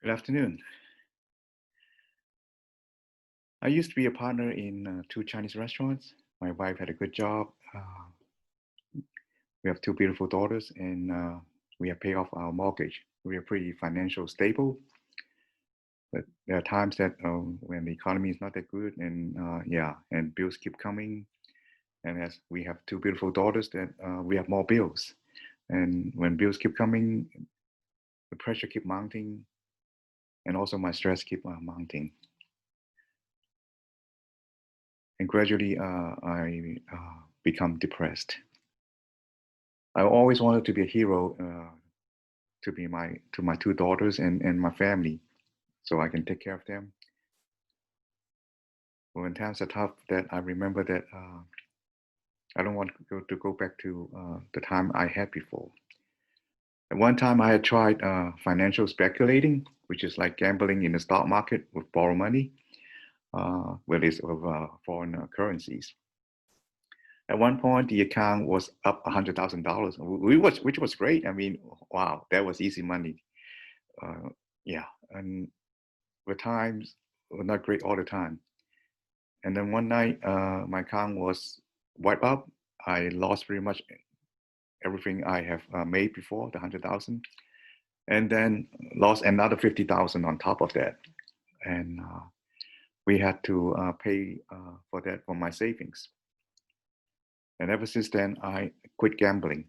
Good afternoon. I used to be a partner in two Chinese restaurants. My wife had a good job. We have two beautiful daughters, and we have paid off our mortgage. We are pretty financial stable. But there are times that when the economy is not that good, and and bills keep coming. And as we have two beautiful daughters, that we have more bills. And when bills keep coming, the pressure keep mounting, and also my stress keep mounting. And gradually, I become depressed. I always wanted to be a hero to be to my two daughters and my family, so I can take care of them. But when times are tough, that I remember that I don't want to go back to the time I had before. At one time, I had tried financial speculating, which is like gambling in the stock market with borrow money, with this of foreign currencies. At one point, the account was up $100,000, which was great. I mean, wow, that was easy money. Uh, yeah, and the times were not great all the time. And then one night, my account was wiped out. I lost pretty much everything I have made before, the 100,000, and then lost another 50,000 on top of that. And we had to pay for that from my savings. And ever since then, I quit gambling.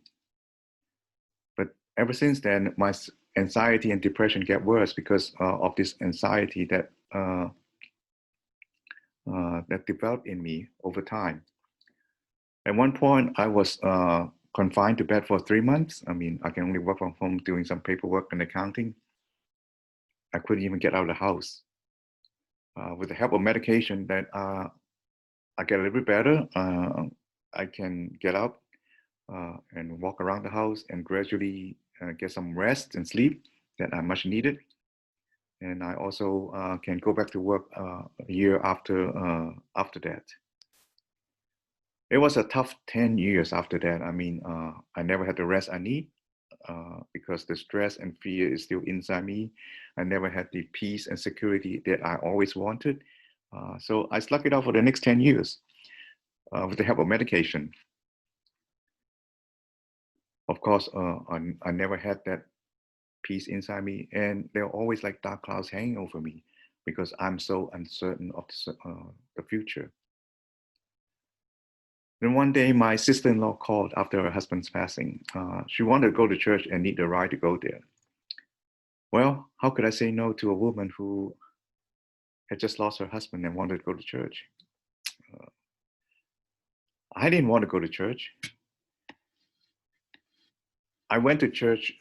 But ever since then, my anxiety and depression get worse because of this anxiety that developed in me over time. At one point, I was confined to bed for 3 months. I mean, I can only work from home doing some paperwork and accounting. I couldn't even get out of the house. With the help of medication, that I get a little bit better. I can get up and walk around the house and gradually get some rest and sleep that I much needed. And I also can go back to work a year after that. It was a tough 10 years after that. I mean, I never had the rest I need because the stress and fear is still inside me. I never had the peace and security that I always wanted. So I slugged it out for the next 10 years with the help of medication. Of course, I never had that peace inside me, and there are always like dark clouds hanging over me because I'm so uncertain of the future. Then one day, my sister-in-law called after her husband's passing. She wanted to go to church and need a ride to go there. Well, how could I say no to a woman who had just lost her husband and wanted to go to church? Uh, I didn't want to go to church. I went to church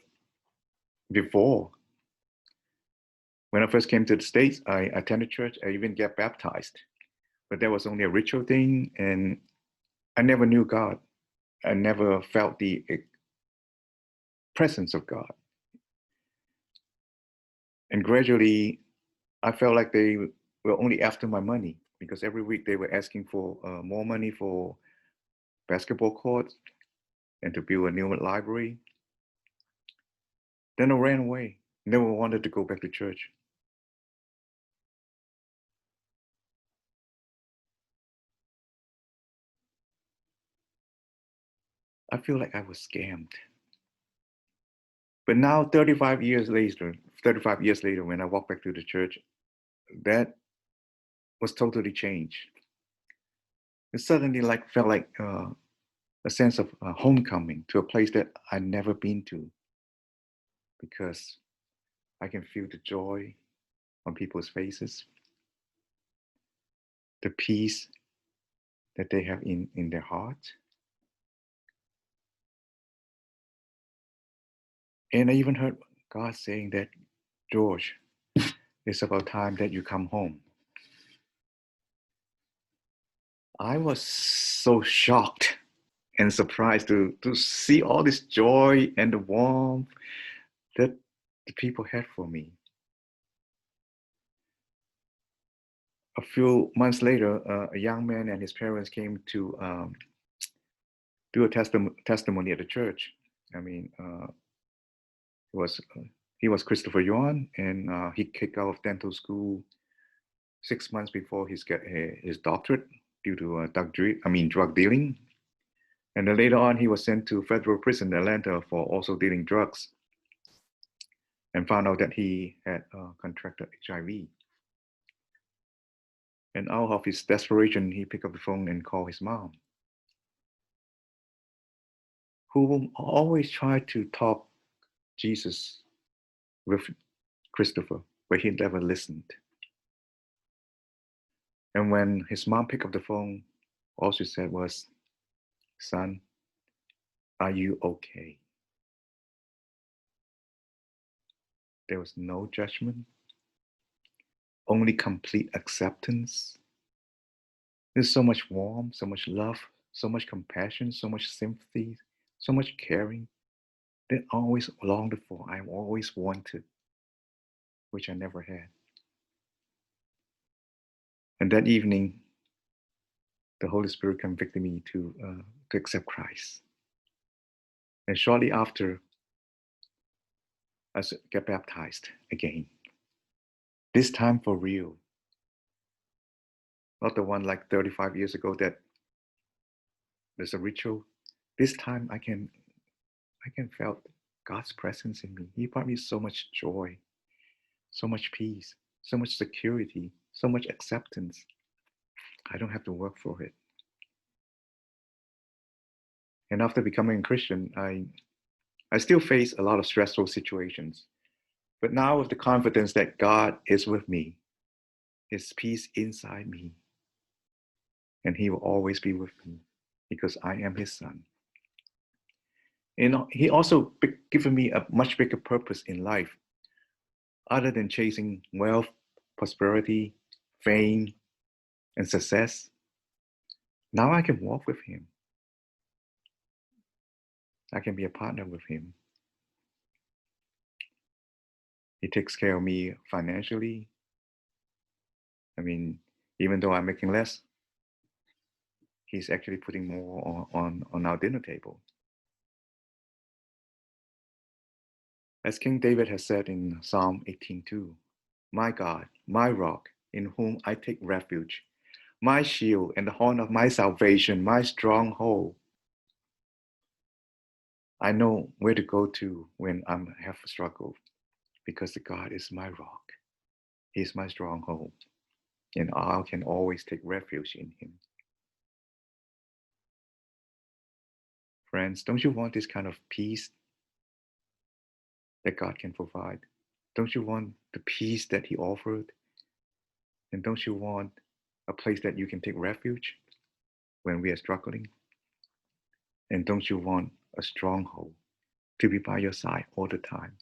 before. When I first came to the States, I attended church. I even get baptized. But that was only a ritual thing, and I never knew God. I never felt the presence of God. And gradually, I felt like they were only after my money because every week they were asking for more money for basketball courts and to build a new library. Then I ran away. Never wanted to go back to church. I feel like I was scammed. But now, 35 years later, when I walk back to the church, that was totally changed. It suddenly like felt like a sense of homecoming to a place that I'd never been to because I can feel the joy on people's faces, the peace that they have in their heart. And I even heard God saying that, George, it's about time that you come home. I was so shocked and surprised to see all this joy and the warmth that the people had for me. A few months later, a young man and his parents came to do a testimony at the church. I mean, he was He was Christopher Yuan, and he kicked out of dental school 6 months before his doctorate due to drug dealing. And then later on, he was sent to federal prison in Atlanta for also dealing drugs, and found out that he had contracted HIV. And out of his desperation, he picked up the phone and called his mom, who always tried to talk Jesus with Christopher, but he never listened. And when his mom picked up the phone, all she said was, "Son, are you okay?" There was no judgment, only complete acceptance. There's so much warmth, so much love, so much compassion, so much sympathy, so much caring that I always longed for, I always wanted, which I never had. And that evening, the Holy Spirit convicted me to accept Christ. And shortly after, I got baptized again. This time for real. Not the one like 35 years ago that there's a ritual. This time I can feel God's presence in me. He brought me so much joy, so much peace, so much security, so much acceptance. I don't have to work for it. And after becoming a Christian, I still face a lot of stressful situations. But now with the confidence that God is with me, His peace inside me, and He will always be with me because I am His son. And He also given me a much bigger purpose in life other than chasing wealth, prosperity, fame, and success. Now I can walk with Him. I can be a partner with Him. He takes care of me financially. I mean, even though I'm making less, He's actually putting more on our dinner table. As King David has said in Psalm 18:2, "My God, my rock, in whom I take refuge, my shield and the horn of my salvation, my stronghold." I know where to go to when I have struggled because the God is my rock. He's my stronghold, and I can always take refuge in Him. Friends, don't you want this kind of peace that God can provide? Don't you want the peace that He offered? And don't you want a place that you can take refuge when we are struggling? And don't you want a stronghold to be by your side all the time?